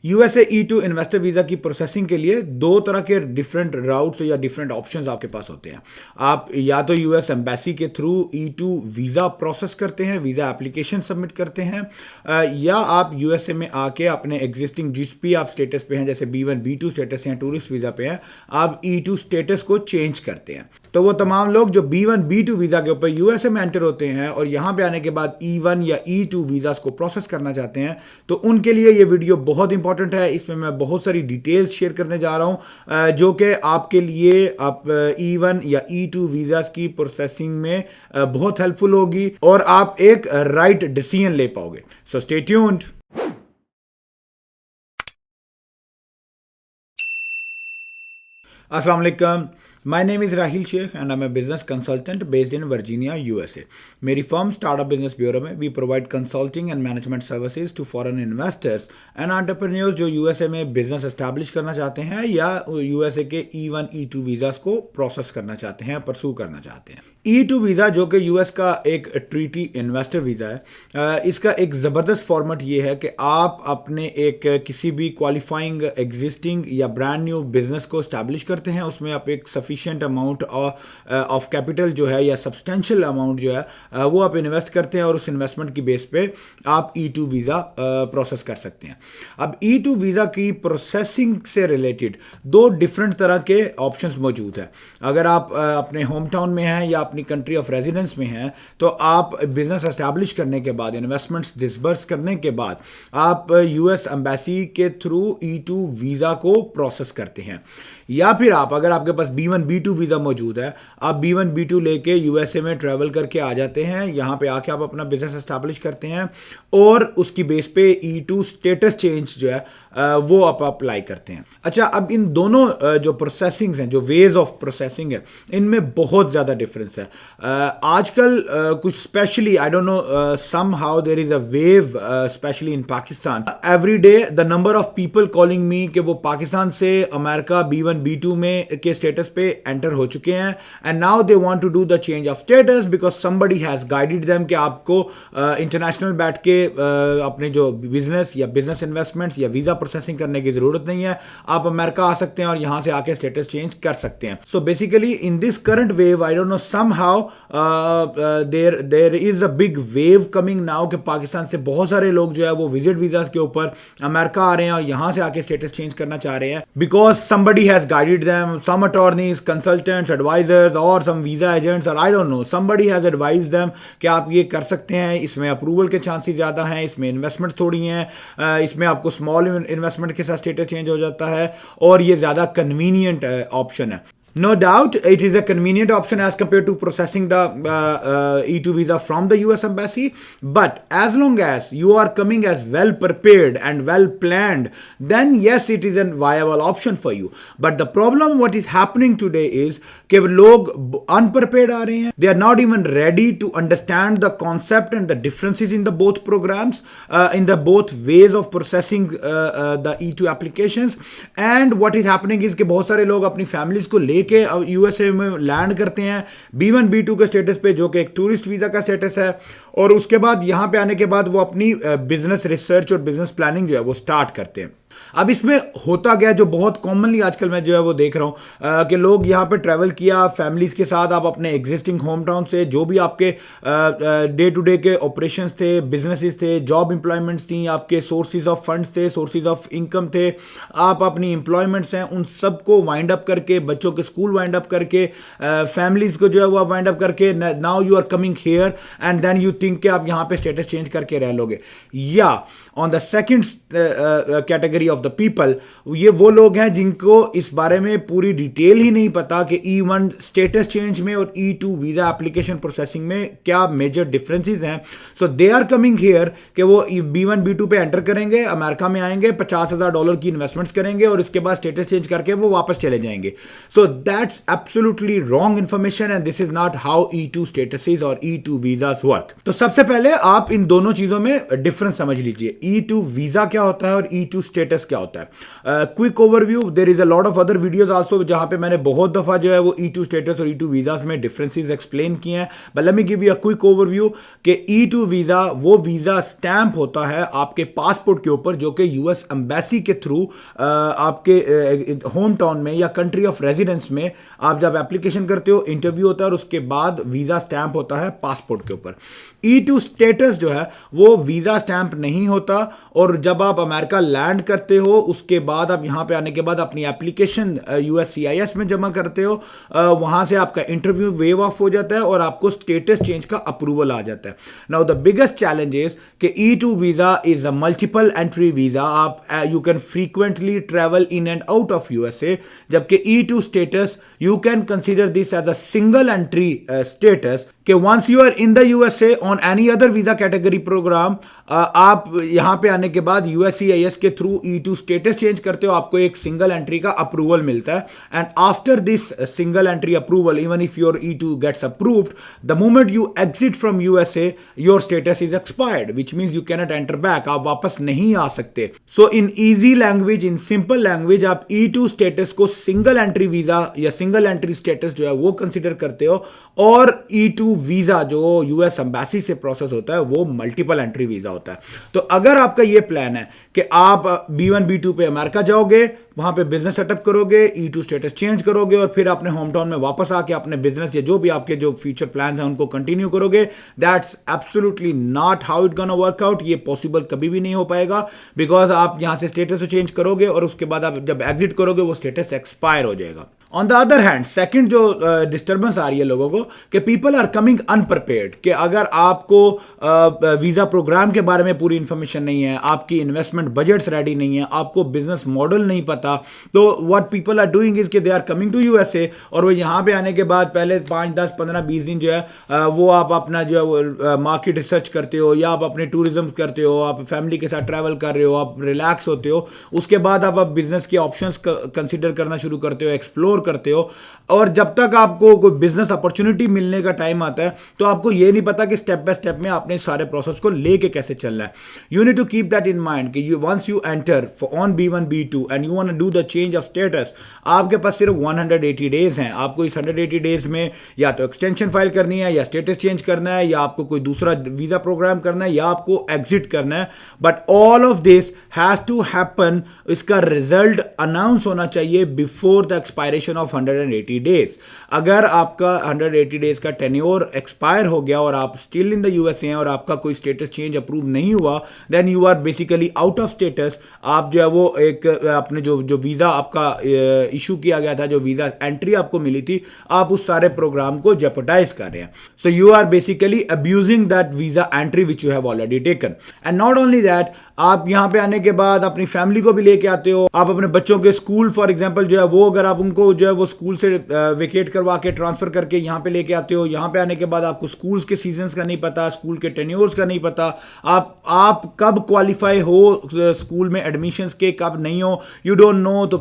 USA E2 investor visa की processing के लिए दो तरह के डिफरेंट राउट्स या डिफरेंट ऑप्शंस आपके पास होते हैं। आप या तो यूएस एम्बेसी के थ्रू E2 वीज़ा प्रोसेस करते हैं, वीज़ा एप्लीकेशन सबमिट करते हैं, या आप यूएसए में आके अपने एग्जिस्टिंग जिस भी आप स्टेटस पे हैं, जैसे B1 B2 स्टेटस हैं, टूरिस्ट वीज़ा पे हैं, आप E2 स्टेटस को चेंज करते हैं। तो वो तमाम लोग जो B1 B2 वीज़ा के ऊपर यूएसए में एंटर होते हैं और यहाँ पे आने के बाद E1 या E2 वीज़ास को प्रोसेस करना चाहते हैं, तो उनके लिए ये वीडियो बहुत इंपॉर्टेंट है। इसमें मैं बहुत सारी डिटेल्स शेयर करने जा रहा हूँ जो कि आपके लिए आप E1 या E2 वीज़ास की प्रोसेसिंग में बहुत हेल्पफुल होगी और आप एक राइट डिसीजन ले पाओगे। So stay tuned. Assalamu alaikum. My name is Rahil Sheikh and I'm a business consultant based in Virginia, USA. मेरी फर्म स्टार्टअप बिजनेस ब्यूरो में we provide consulting and management services to foreign investors and entrepreneurs जो USA में business establish करना चाहते हैं या USA के E1 E2 visas को प्रोसेस करना चाहते हैं, परसू करना चाहते हैं। E2 वीज़ा जो कि यूएस का एक ट्रीटी इन्वेस्टर वीज़ा है, इसका एक ज़बरदस्त फॉर्मेट ये है कि आप अपने एक किसी भी क्वालिफाइंग एग्जिस्टिंग या ब्रांड न्यू बिजनेस को इस्टेब्लिश करते हैं, उसमें आप एक सफिशिएंट अमाउंट ऑफ कैपिटल जो है या सब्सटेंशियल अमाउंट जो है वो आप इन्वेस्ट करते हैं और उस इन्वेस्टमेंट की बेस पे आप E2 वीज़ा प्रोसेस कर सकते हैं। अब E2 वीज़ा की प्रोसेसिंग से रिलेटेड दो डिफरेंट तरह के ऑप्शंस मौजूद है। अगर आप अपने होम टाउन में हैं या अपनी कंट्री ऑफ रेजिडेंस में हैं, तो आप बिजनेस एस्टैब्लिश करने के बाद, इन्वेस्टमेंट्स डिसबर्स करने के बाद आप यूएस एम्बेसी के थ्रू E2 वीज़ा को प्रोसेस करते हैं। या फिर आप, अगर आपके पास B1 B2 वीज़ा मौजूद है, आप B1 B2 लेके यूएसए में ट्रैवल करके आ जाते हैं, यहाँ पे आके आप अपना बिजनेस एस्टैब्लिश करते हैं और उसकी बेस पे E2 स्टेटस चेंज जो है वो आप अप्लाई करते हैं। अच्छा, अब इन दोनों जो प्रोसेसिंग्स हैं, जो वेज ऑफ प्रोसेसिंग है, इनमें बहुत ज़्यादा डिफरेंस है। आजकल कुछ specially I don't know somehow there is a wave specially in Pakistan. Every day the number of people calling me कि वो पाकिस्तान से अमेरिका B1 B2 में के स्टेटस पे एंटर हो चुके हैं and now they want to do the change of status because somebody has guided them कि आपको इंटरनेशनल बैठ के अपने जो बिजनेस या बिजनेस इन्वेस्टमेंट्स या वीज़ा प्रोसेसिंग करने की ज़रूरत नहीं है, आप अमेरिका आ सकते हैं और यहाँ से आके स्टेटस चेंज कर सकते हैं। So basically in this current wave I don't no somehow there is a big wave coming now कि पाकिस्तान से बहुत सारे लोग जो है वो विजिट वीज़ास के ऊपर अमेरिका आ रहे हैं और यहाँ से आके स्टेटस चेंज करना चाह रहे हैं because somebody has guided them, some attorneys, consultants, advisors or some visa agents or I don't know, somebody has advised them कि आप ये कर सकते हैं, इसमें अप्रूवल के चांसेस ज़्यादा हैं, इसमें इन्वेस्टमेंट थोड़ी हैं, इसमें आपको स्मॉल इन्वेस्टमेंट के साथ स्टेटस चेंज हो जाता है और ये ज़्यादा कन्वीनियंट ऑप्शन है। No doubt, it is a convenient option as compared to processing the E2 visa from the US Embassy. But as long as you are coming as well prepared and well planned, then yes, it is a viable option for you. But the problem what is happening today is कि लोग unprepared आ रहे हैं. They are not even ready to understand the concept and the differences in the both programs, in the both ways of processing the E2 applications. And what is happening is कि बहुत सारे लोग अपनी families को ले के USA में land करते हैं B1 B2 के स्टेटस पे, जो कि एक टूरिस्ट वीज़ा का स्टेटस है, और उसके बाद यहाँ पे आने के बाद वो अपनी बिजनेस रिसर्च और बिजनेस प्लानिंग जो है वो स्टार्ट करते हैं। अब इसमें होता गया जो बहुत कॉमनली आजकल मैं जो है वो देख रहा हूँ कि लोग यहाँ पे ट्रैवल किया फैमिलीज़ के साथ, आप अपने एग्जिस्टिंग होम टाउन से जो भी आपके डे टू डे के ऑपरेशंस थे, बिजनेसेस थे, जॉब एम्प्लॉयमेंट्स थी, आपके सोर्सेज ऑफ फंड्स थे, सोर्सेज ऑफ इनकम थे, आप अपनी एम्प्लॉयमेंट्स हैं, उन सबको वाइंड अप करके, बच्चों के स्कूल वाइंड अप करके, फैमिलीज़ को जो है वो वाइंड अप करके, now you are coming here and then you think कि आप यहाँ पे स्टेटस चेंज करके रह लोगे। या on the second category of the people, ये वो लोग हैं जिनको इस बारे में पूरी डिटेल ही नहीं पता कि E1 स्टेटस चेंज में और E2 वीज़ा एप्लीकेशन प्रोसेसिंग में क्या मेजर डिफरेंसेस हैं। सो दे आर कमिंग हियर कि वो B1 B2 पे एंटर करेंगे, अमेरिका में आएंगे, $50,000 की इन्वेस्टमेंट्स करेंगे और इसके बाद स्टेटस चेंज करके वो वापस चले जाएंगे। So that's absolutely wrong information and this is not how E2 statuses और E2 वीज़ास वर्क। तो सबसे पहले आप इन दोनों चीजों में डिफरेंस समझ लीजिए, E2 वीजा क्या होता है और E2 स्टेटस क्या होता है। Quick overview, there is a lot of other videos also जहां पे मैंने बहुत दफा जो है वो E2 स्टेटस और E2 वीजास में डिफरेंसेस एक्सप्लेन किए हैं, but let me give you a quick overview कि E2 वीजा वो वीजा स्टैंप होता है आपके पासपोर्ट के ऊपर, जो कि यूएस एम्बेसी के थ्रू आपके होम टाउन में या कंट्री ऑफ रेजिडेंस में आप जब एप्लीकेशन करते हो, इंटरव्यू होता है और उसके बाद वीजा स्टैंप होता है पासपोर्ट के ऊपर। E2 स्टेटस जो है वो वीजा स्टैंप नहीं होता, और जब आप अमेरिका लैंड करते हो उसके बाद आप यहां पे आने के बाद अपनी एप्लीकेशन USCIS में जमा करते हो, वहां से आपका इंटरव्यू वेव ऑफ हो जाता है और आपको स्टेटस चेंज का अप्रूवल आ जाता है। Now the biggest challenge is कि E2 visa is a multiple entry visa, आप you can frequently travel in and out of USA, जबकि E2 status you can consider this as a single entry status कि once you are in the USA on any other visa category program, आप यहां पे आने के बाद USCIS के through E2 status change करते हो, आपको एक सिंगल एंट्री का अप्रूवल मिलता है, and after this single entry approval, even if your E2 gets approved, the moment you exit from USA your status is expired, which means you cannot enter back, आप वापस नहीं आ सकते। So in easy language, in simple language, आप E2 status को single entry visa या single entry status जो है वो कंसीडर करते हो, और E2 वीजा जो US एम्बेसी से प्रोसेस होता है वो मल्टीपल एंट्री वीजा होता है। तो अगर आपका ये प्लान है कि आप B1 B2 पे अमेरिका जाओगे, वहां पे बिजनेस सेटअप करोगे, E2 स्टेटस चेंज करोगे और फिर अपने होम टाउन में वापस आके अपने बिजनेस या जो भी आपके जो फ्यूचर प्लान्स हैं उनको कंटिन्यू करोगे, that's absolutely not how it gonna work out. ये पॉसिबल कभी भी नहीं हो पाएगा, बिकॉज आप यहां से स्टेटस को चेंज करोगे और उसके बाद आप जब एग्जिट करोगे वो स्टेटस एक्सपायर हो जाएगा। On the other hand, second जो डिस्टर्बेंस आ रही है लोगों को कि पीपल आर कमिंग अनप्रिपेयर्ड, कि अगर आपको वीजा प्रोग्राम के बारे में पूरी इंफॉर्मेशन नहीं है, आपकी इन्वेस्टमेंट बजट्स रेडी नहीं है, आपको बिजनेस मॉडल नहीं पता, तो what people are doing is कि they are coming to USA, और वो यहाँ पे आने के बाद पहले 5, 10, 15, 20 दिन जो है वो आप अपना जो है वो मार्केट रिसर्च करते हो, या आप अपने टूरिज्म करते हो, आप फैमिली के साथ ट्रैवल कर रहे हो, आप रिलैक्स होते हो, उसके बाद आप बिजनेस के ऑप्शंस कंसिडर करना शुरू करते हो, एक्सप्लोर करते हो, और जब तक आपको कोई बिजनेस अपॉर्चुनिटी मिलने का टाइम आता है तो आपको ये नहीं पता कि स्टेप बाय स्टेप में आपने सारे प्रोसेस को लेके कैसे चलना है। You need to keep that in mind कि you once you enter on B1 B2 and you want to do the change of status, आपके पास सिर्फ 180 डेज हैं। आपको इस 180 डेज में या तो एक्सटेंशन फाइल करनी है, या स्टेटस चेंज करना है, या आपको कोई दूसरा वीजा प्रोग्राम करना है, या आपको एग्जिट करना है, but all of this has to happen, इसका रिजल्ट अनाउंस होना चाहिए before the expiration of 180 days. अगर आपका 180 डेज का टेन्योर एक्सपायर हो गया और आप स्टिल इन द USA हैं और आपका कोई स्टेटस चेंज अप्रूव नहीं हुआ, then you are basically out of status. आप जो है वो एक अपने जो वीजा आपका इशू किया गया था, जो वीजा एंट्री आपको मिली थी, आप उस सारे प्रोग्राम को जेपटाइज कर रहे हैं। So you are basically abusing that visa entry which you have already taken. And not only that, आप यहां पे आने के बाद अपनी फैमिली को भी लेके आते हो, आप अपने बच्चों के स्कूल फॉर एग्जांपल जो है वो, अगर आप उनको जो है वो स्कूल से वेकेट करवा के ट्रांसफर करके यहां पे लेके आते हो, यहां पे आने के बाद आपको स्कूल्स के सीजन्स का नहीं पता, स्कूल के टेन्योर्स का नहीं पता, आप कब क्वालिफाई हो स्कूल में एडमिशंस के, कब नहीं हो, यू डोंट नो। तो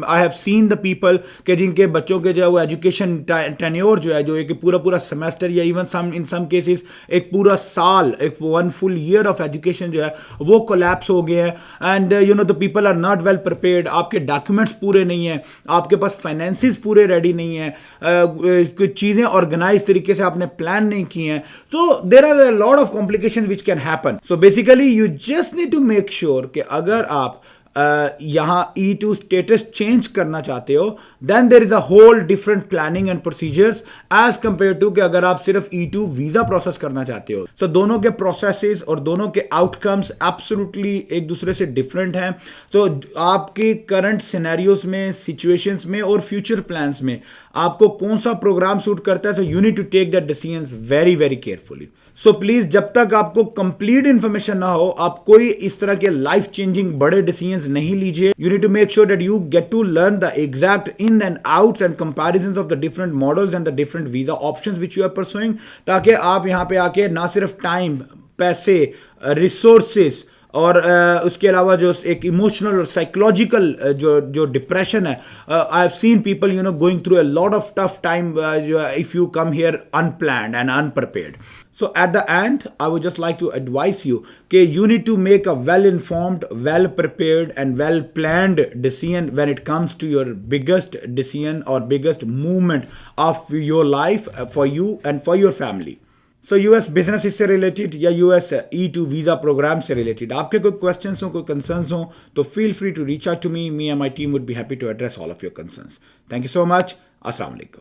I have seen the people के जिनके बच्चों के जो है वो एजुकेशन टेन्योर जो है, जो एक पूरा सेमेस्टर या इवन सम इन सम केसेस एक पूरा साल, एक 1 फुल ईयर ऑफ एजुकेशन जो है वो कोलैप्स हो गया है। And you know the people are not well prepared, आपके डॉक्यूमेंट्स पूरे नहीं है, आपके पास फाइनेंसिस पूरे रेडी नहीं है, कुछ चीजें ऑर्गेनाइज तरीके से आपने प्लान नहीं की हैं, तो there are a lot of complications which can happen. So basically you just need to make sure कि अगर आप यहां E2 स्टेटस चेंज करना चाहते हो, then there is a whole different planning and procedures as compare to कि अगर आप सिर्फ E2 वीजा प्रोसेस करना चाहते हो। सो दोनों के प्रोसेसेस और दोनों के आउटकम्स एब्सोल्युटली एक दूसरे से डिफरेंट हैं। तो आपके करंट सिनेरियोज में, सिचुएशंस में और फ्यूचर प्लान्स में आपको कौन सा प्रोग्राम सूट करता है, तो you need to take that decisions very very carefully. So please, जब तक आपको कंप्लीट इंफॉर्मेशन ना हो, आप कोई इस तरह के लाइफ चेंजिंग बड़े डिसीजंस नहीं लीजिए। You need to make sure that you get to learn the exact in and outs and comparisons of the different models and the different visa options which you are pursuing, ताकि आप यहां पे आके ना सिर्फ time, पैसे, resources और उसके अलावा जो एक इमोशनल और साइकोलॉजिकल जो डिप्रेशन है, आई have seen people going through a lot of tough time if you come here unplanned and unprepared. So at the end, I would just like to advise you that you need to make a well-informed, well-prepared and well-planned decision when it comes to your biggest decision or biggest movement of your life for you and for your family. So US business इससे related या US E2 visa program से related आपके कोई questions हो, कोई concerns हो, तो feel free to reach out to me and my team would be happy to address all of your concerns. Thank you so much. अस्सलाम वालेकुम.